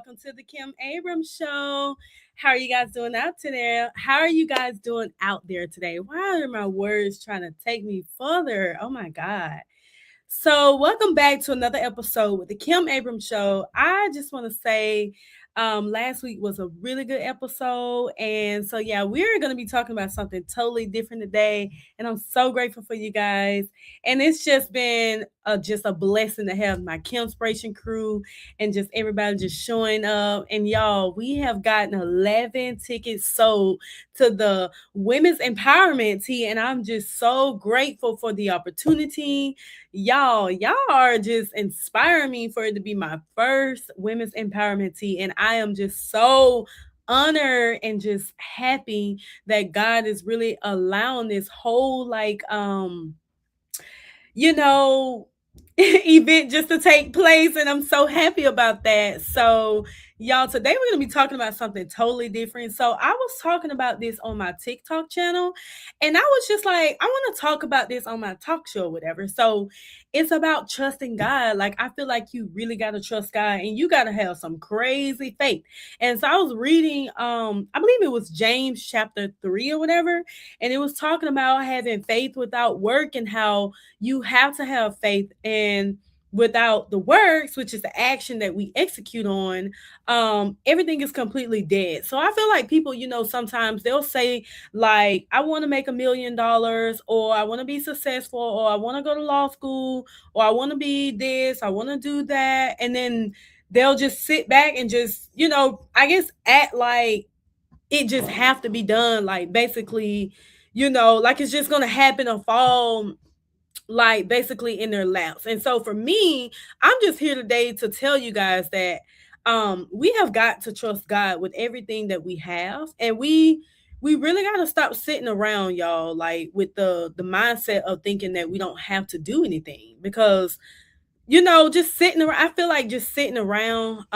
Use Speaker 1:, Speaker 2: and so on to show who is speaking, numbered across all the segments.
Speaker 1: welcome to the Kim Abrams Show. How are you guys doing out today? How are you guys doing out there today? Why are my words trying to take me further? Oh my God. So, welcome back to another episode with the Kim Abrams Show. I just want to say last week was a really good episode. And so, yeah, we're going to be talking about something totally different today. And I'm so grateful for you guys. And it's just been just a blessing to have my Kim Inspiration crew and just everybody just showing up. And y'all, we have gotten 11 tickets sold to the Women's Empowerment Tea. And I'm just so grateful for the opportunity. Y'all are just inspiring me for it to be my first Women's Empowerment Tea. And I am just so honored and just happy that God is really allowing this whole you know, event just to take place. And I'm so happy about that. So, y'all, today we're going to be talking about something totally different. So, I was talking about this on my TikTok channel, and I was just like, I want to talk about this on my talk show or whatever. So, it's about trusting God. Like, I feel like you really got to trust God and you got to have some crazy faith. And so, I was reading, I believe it was James chapter 3 or whatever, and it was talking about having faith without work and how you have to have faith, and without the works, which is the action that we execute on, everything is completely dead. So I feel like people, sometimes they'll say, like, I want to make $1 million, or I want to be successful, or I want to go to law school, or I want to be this, I want to do that, and then they'll just sit back and just, I guess act like it just have to be done, like basically, like it's just gonna happen or fall, like basically in their laps. And so for me, I'm just here today to tell you guys that we have got to trust God with everything that we have, and we really got to stop sitting around, y'all, like with the mindset of thinking that we don't have to do anything, because just sitting around, I feel like just sitting around,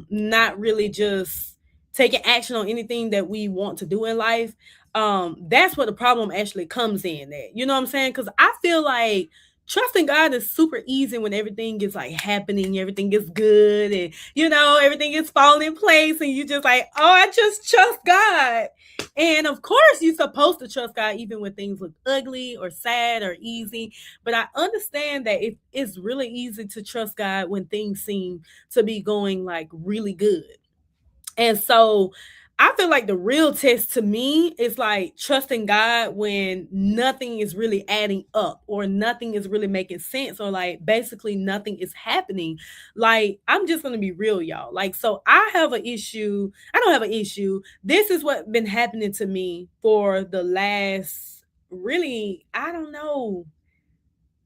Speaker 1: not really just taking action on anything that we want to do in life. That's where the problem actually comes in at. You know what I'm saying? Because I feel like trusting God is super easy when everything is like happening, everything is good, and everything is falling in place, and you just like, oh, I just trust God. And of course, you're supposed to trust God even when things look ugly or sad or easy. But I understand that it's really easy to trust God when things seem to be going like really good. And so I feel like the real test to me is like trusting God when nothing is really adding up, or nothing is really making sense, or like basically nothing is happening. Like, I'm just going to be real, y'all. Like, so I have an issue. I don't have an issue. This is what been happening to me for the last, really, I don't know,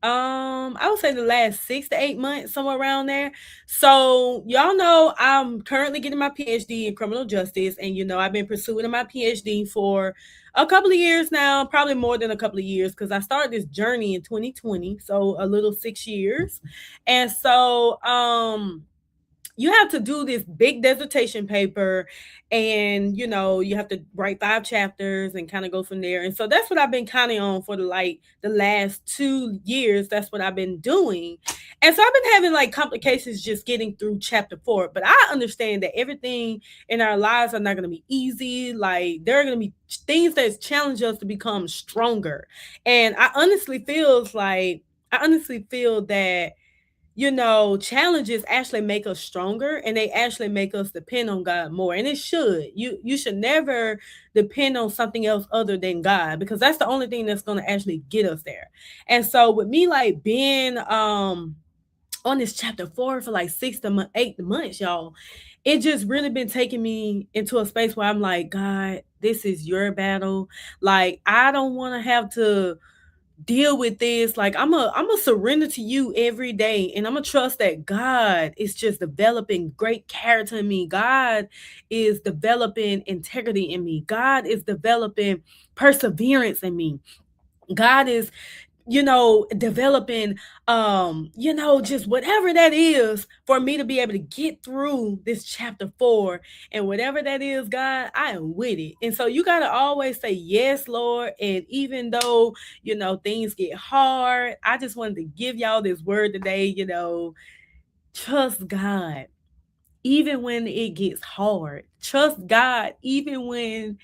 Speaker 1: I would say the last 6 to 8 months, somewhere around there. So y'all know I'm currently getting my PhD in criminal justice, and I've been pursuing my PhD for a couple of years now, probably more than a couple of years, because I started this journey in 2020, so a little 6 years. And so you have to do this big dissertation paper, and you have to write 5 chapters and kind of go from there. And so that's what I've been kind of on for the last 2 years. That's what I've been doing. And so I've been having like complications just getting through chapter 4. But I understand that everything in our lives are not going to be easy. Like, there are going to be things that challenge us to become stronger. And I honestly feel that challenges actually make us stronger, and they actually make us depend on God more. And it should. You should never depend on something else other than God, because that's the only thing that's going to actually get us there. And so with me, like, being on this chapter 4 for like 6 to 8 months, y'all, it just really been taking me into a space where I'm like, God, this is your battle. Like, I don't want to have to deal with this. Like, I'm a surrender to you every day, and I'm gonna trust that God is just developing great character in me. God is developing integrity in me. God is developing perseverance in me. God is developing, just whatever that is for me to be able to get through this chapter 4. And whatever that is, God, I am with it. And so you got to always say, yes, Lord. And even though, things get hard, I just wanted to give y'all this word today, trust God. even when it gets hard. Trust God even when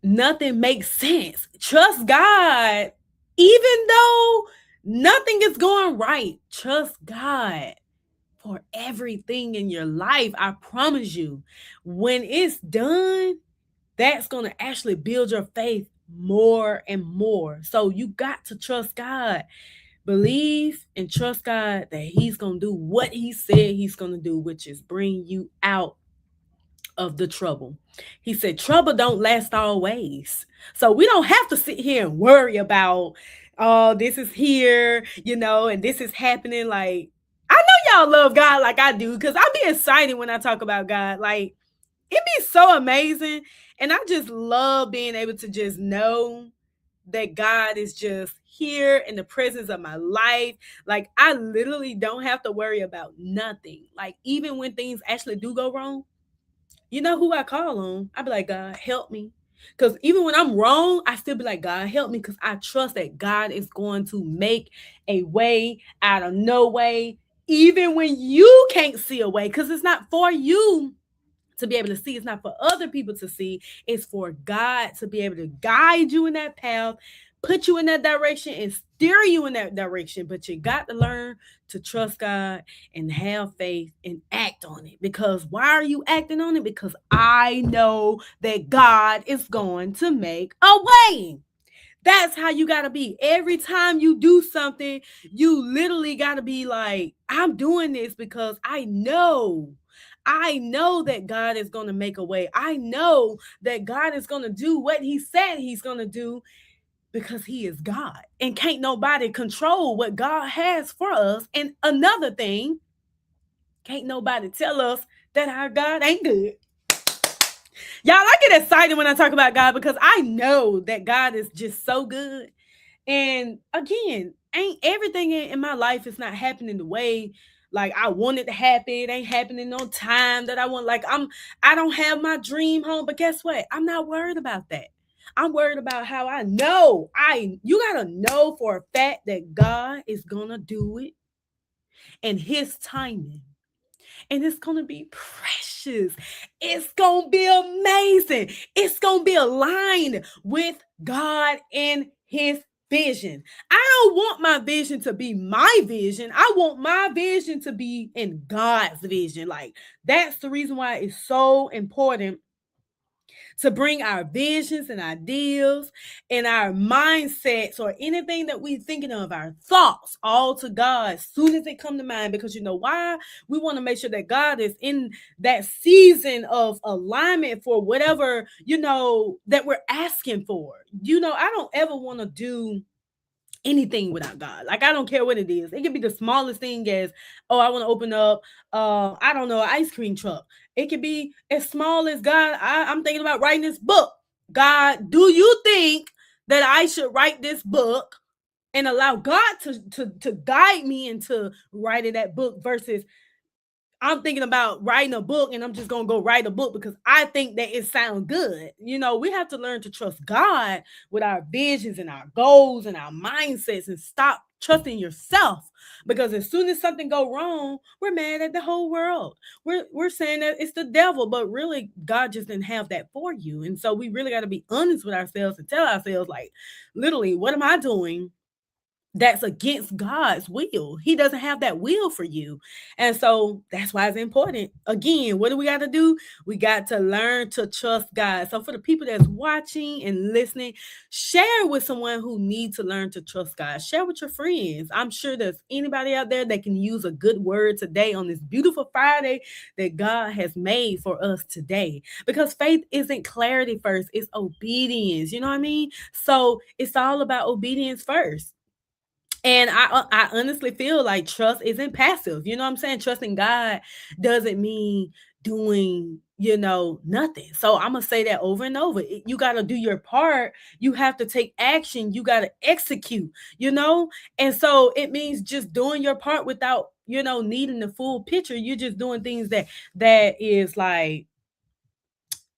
Speaker 1: nothing makes sense. Trust God even though nothing is going right. Trust God for everything in your life. I promise you, when it's done, that's going to actually build your faith more and more. So you got to trust God. Believe and trust God that He's going to do what He said He's going to do, which is bring you out of the trouble. He said, trouble don't last always. So we don't have to sit here and worry about, oh, this is here, and this is happening. Like, I know y'all love God like I do, because I be excited when I talk about God. Like, it be so amazing. And I just love being able to just know that God is just here in the presence of my life. Like, I literally don't have to worry about nothing. Like, even when things actually do go wrong, you know who I call on? I be like, God, help me. Because even when I'm wrong, I still be like, God, help me. Because I trust that God is going to make a way out of no way, even when you can't see a way. Because it's not for you to be able to see. It's not for other people to see. It's for God to be able to guide you in that path, put you in that direction, and steer you in that direction. But you got to learn to trust God and have faith and act on it. Because why are you acting on it? Because I know that God is going to make a way. That's how you got to be. Every time you do something, you literally got to be like, I'm doing this because I know that God is going to make a way. I know that God is going to do what He said He's going to do, because He is God. And can't nobody control what God has for us. And another thing, can't nobody tell us that our God ain't good. Y'all, I get excited when I talk about God, because I know that God is just so good. And again, ain't everything in my life is not happening the way like I want it to happen. It ain't happening on time that I want. Like, I don't have my dream home, but guess what? I'm not worried about that. I'm worried about how I know. You gotta know for a fact that God is gonna do it and His timing. And it's gonna be precious. It's gonna be amazing. It's gonna be aligned with God and His vision. I don't want my vision to be my vision. I want my vision to be in God's vision. Like, that's the reason why it's so important to bring our visions and ideals and our mindsets or anything that we're thinking of, our thoughts, all to God as soon as they come to mind. Because you know why? We want to make sure that God is in that season of alignment for whatever, that we're asking for. I don't ever want to do anything without God. Like, I don't care what it is. It could be the smallest thing as, oh, I want to open up I don't know, an ice cream truck. It could be as small as, God, I'm thinking about writing this book. God, do you think that I should write this book and allow God to guide me into writing that book, versus I'm thinking about writing a book and I'm just going to go write a book because I think that it sounds good. We have to learn to trust God with our visions and our goals and our mindsets, and stop trusting yourself, because as soon as something go wrong, we're mad at the whole world. We're saying that it's the devil, but really God just didn't have that for you. And so we really got to be honest with ourselves and tell ourselves, like, literally, what am I doing that's against God's will? He doesn't have that will for you. And so that's why it's important. Again, what do we got to do? We got to learn to trust God. So for the people that's watching and listening, share with someone who needs to learn to trust God. Share with your friends. I'm sure there's anybody out there that can use a good word today on this beautiful Friday that God has made for us today. Because faith isn't clarity first, it's obedience. You know what I mean? So it's all about obedience first. And I honestly feel like trust isn't passive. You know what I'm saying? Trusting God doesn't mean doing, nothing. So I'm gonna say that over and over. You gotta do your part. You have to take action. You gotta execute, And so it means just doing your part without, needing the full picture. You're just doing things that is like,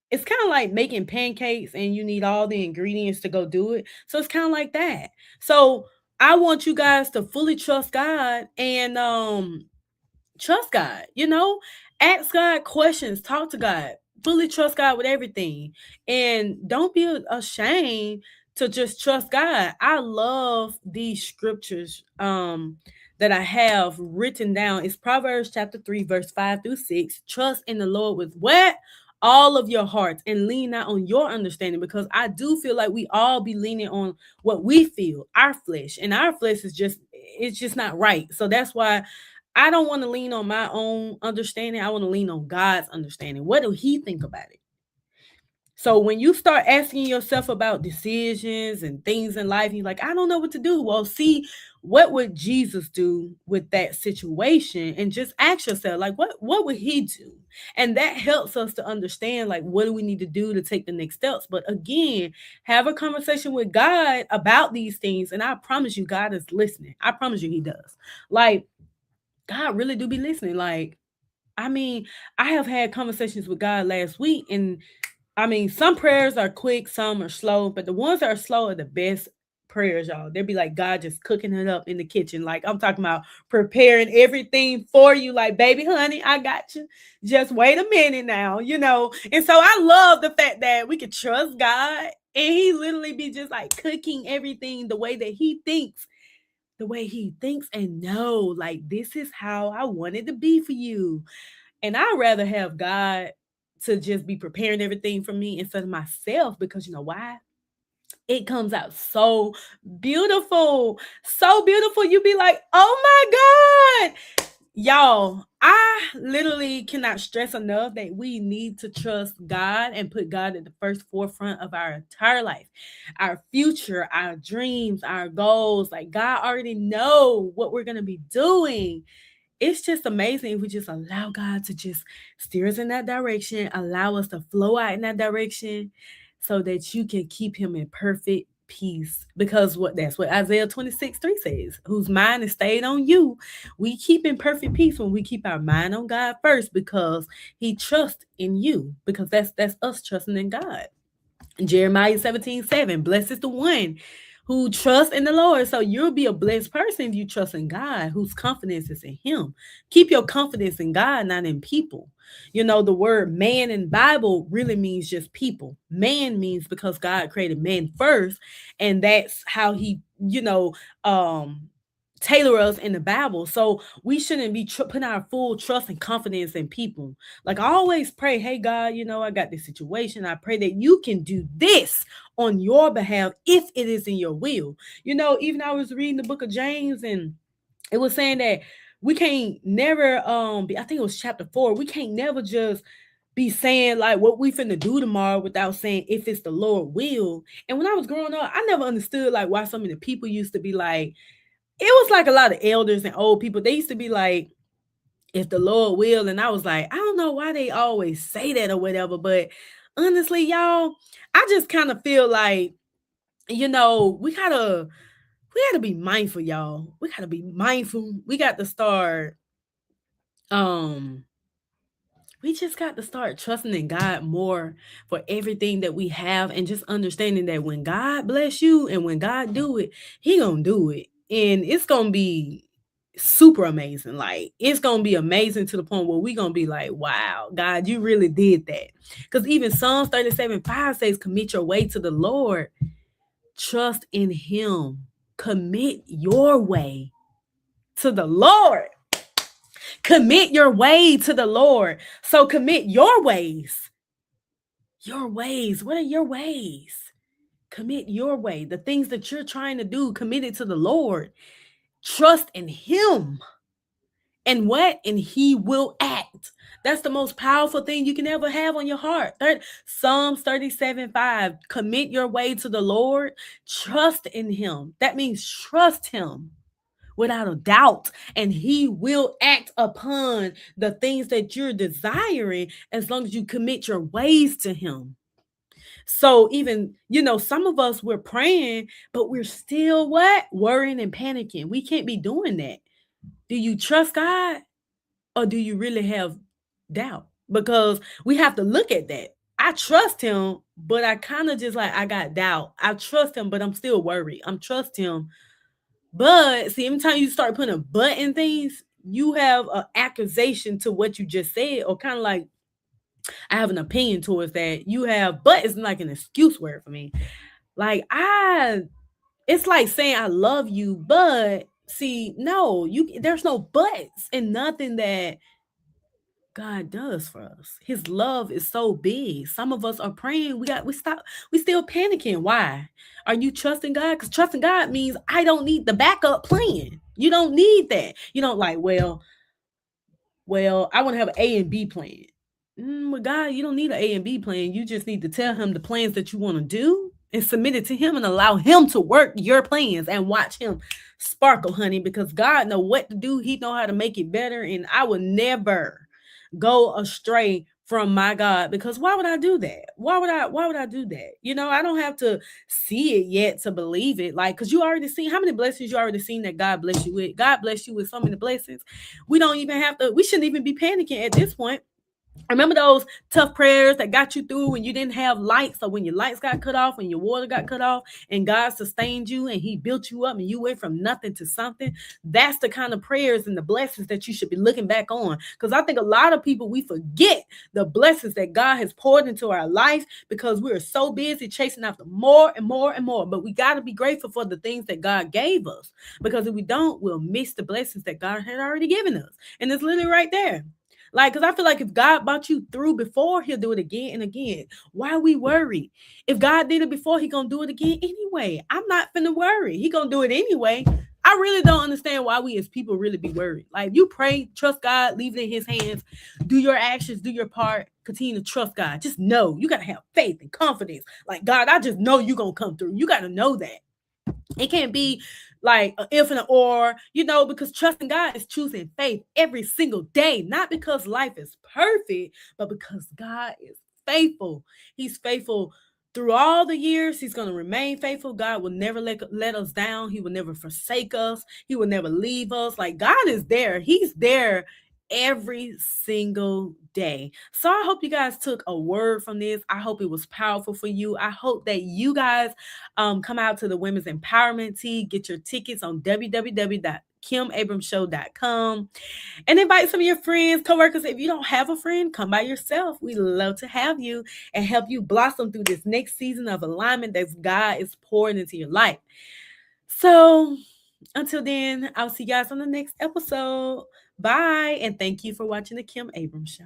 Speaker 1: it's kind of like making pancakes and you need all the ingredients to go do it. So it's kind of like that. So I want you guys to fully trust God and trust God, ask God questions, talk to God, fully trust God with everything. And don't be ashamed to just trust God. I love these scriptures that I have written down. It's Proverbs chapter 3, verse 5 through 6. Trust in the Lord with what? All of your hearts, and lean not on your understanding, because I do feel like we all be leaning on what we feel, our flesh, and our flesh is just, it's just not right. So that's why I don't want to lean on my own understanding. I want to lean on God's understanding. What do He think about it? So when you start asking yourself about decisions and things in life, you're like, I don't know what to do. Well, see, what would Jesus do with that situation? And just ask yourself, like, what would He do? And that helps us to understand, like, what do we need to do to take the next steps? But again, have a conversation with God about these things. And I promise you, God is listening. I promise you, He does. Like, God really do be listening. Like, I mean, I have had conversations with God last week, and I mean, some prayers are quick, some are slow, but the ones that are slow are the best prayers, y'all. They'll be like God just cooking it up in the kitchen. Like, I'm talking about preparing everything for you. Like, baby, honey, I got you. Just wait a minute now. And so I love the fact that we can trust God, and He literally be just like cooking everything the way that He thinks, and know, like, this is how I want it to be for you. And I'd rather have God to just be preparing everything for me instead of myself, because you know why? It comes out so beautiful. So beautiful. You be like, oh my God. Y'all, I literally cannot stress enough that we need to trust God and put God at the first forefront of our entire life, our future, our dreams, our goals. Like, God already know what we're going to be doing. It's just amazing if we just allow God to just steer us in that direction, allow us to flow out in that direction, so that you can keep Him in perfect peace. Because that's what Isaiah 26:3 says, whose mind is stayed on you. We keep in perfect peace when we keep our mind on God first, because He trusts in you, because that's us trusting in God. Jeremiah 17:7, blessed is the one who trusts in the Lord. So you'll be a blessed person if you trust in God, whose confidence is in Him. Keep your confidence in God, not in people. The word man in Bible really means just people. Man means because God created man first, and that's how He, tailor us in the Bible. So we shouldn't be putting our full trust and confidence in people. Like, I always pray, hey God, I got this situation. I pray that you can do this on your behalf if it is in your will. Even I was reading the book of James, and it was saying that we can't never I think it was chapter 4. We can't never just be saying like what we finna do tomorrow without saying if it's the Lord will. And when I was growing up, I never understood like why so many people used to be like, it was like a lot of elders and old people. They used to be like, if the Lord will. And I was like, I don't know why they always say that or whatever. But honestly, y'all, I just kind of feel like, we gotta be mindful, y'all. We gotta be mindful. Um, we just got to start trusting in God more for everything that we have, and just understanding that when God bless you and when God do it, He gonna do it. And it's gonna be super amazing. Like, it's gonna be amazing to the point where we gonna be like, wow, God, you really did that. Because even Psalms 37:5 says, commit your way to the Lord. Trust in Him. Commit your way to the Lord. Commit your way to the Lord. So commit your ways. Your ways. What are your ways? Commit your way. The things that you're trying to do, commit it to the Lord. Trust in Him. And what? And He will act. That's the most powerful thing you can ever have on your heart. Psalms 37:5. Commit your way to the Lord. Trust in Him. That means trust Him without a doubt, and He will act upon the things that you're desiring, as long as you commit your ways to Him. So even, some of us, we're praying, but we're still what? Worrying and panicking. We can't be doing that. Do you trust God, or do you really have doubt? Because we have to look at that. I trust Him, but I kind of just like, I got doubt. I trust Him, but I'm still worried. I'm trust Him, but see, every time you start putting a but in things, you have an accusation to what you just said, or kind of like I have an opinion towards that. You have, but it's like an excuse word for me. Like it's like saying I love you, but see, no, there's no buts and nothing that God does for us. His love is so big. Some of us are praying. We still panicking. Why? Are you trusting God? Because trusting God means I don't need the backup plan. You don't need that. You don't like, I want to have an A and B plan. With God, you don't need an A and B plan. You just need to tell him the plans that you want to do and submit it to him and allow him to work your plans and watch him sparkle, honey, because God know what to do. He know how to make it better. And I will never go astray from my God, because why would I do that? Why would I do that? I don't have to see it yet to believe it. Like, because you already seen how many blessings you already seen that God bless you with. God bless you with so many blessings. We shouldn't even be panicking at this point. Remember those tough prayers that got you through when you didn't have lights, or when your lights got cut off, when your water got cut off, and God sustained you and he built you up and you went from nothing to something? That's the kind of prayers and the blessings that you should be looking back on. Because I think a lot of people, we forget the blessings that God has poured into our life because we are so busy chasing after more and more and more. But we got to be grateful for the things that God gave us, because if we don't, we'll miss the blessings that God had already given us. And it's literally right there. Like, because I feel like if God brought you through before, he'll do it again and again. Why we worry? If God did it before, he gonna do it again anyway. I'm not finna worry. He gonna do it anyway. I really don't understand why we as people really be worried. Like, you pray, trust God, leave it in his hands, do your actions, do your part, continue to trust God. Just know, you gotta have faith and confidence. Like, God, I just know you gonna come through. You gotta know that. It can't be like an if and an or, because trusting God is choosing faith every single day, not because life is perfect, but because God is faithful. He's faithful through all the years. He's going to remain faithful. God will never let us down. He will never forsake us. He will never leave us. Like, God is there. He's there every single day. So I hope you guys took a word from this. I hope it was powerful for you. I hope that you guys come out to the Women's Empowerment Tea. Get your tickets on www.kimabramshow.com and invite some of your friends, coworkers. If you don't have a friend, come by yourself. We love to have you and help you blossom through this next season of alignment that God is pouring into your life. So until then, I'll see you guys on the next episode. Bye, and thank you for watching the Kim Abrams Show.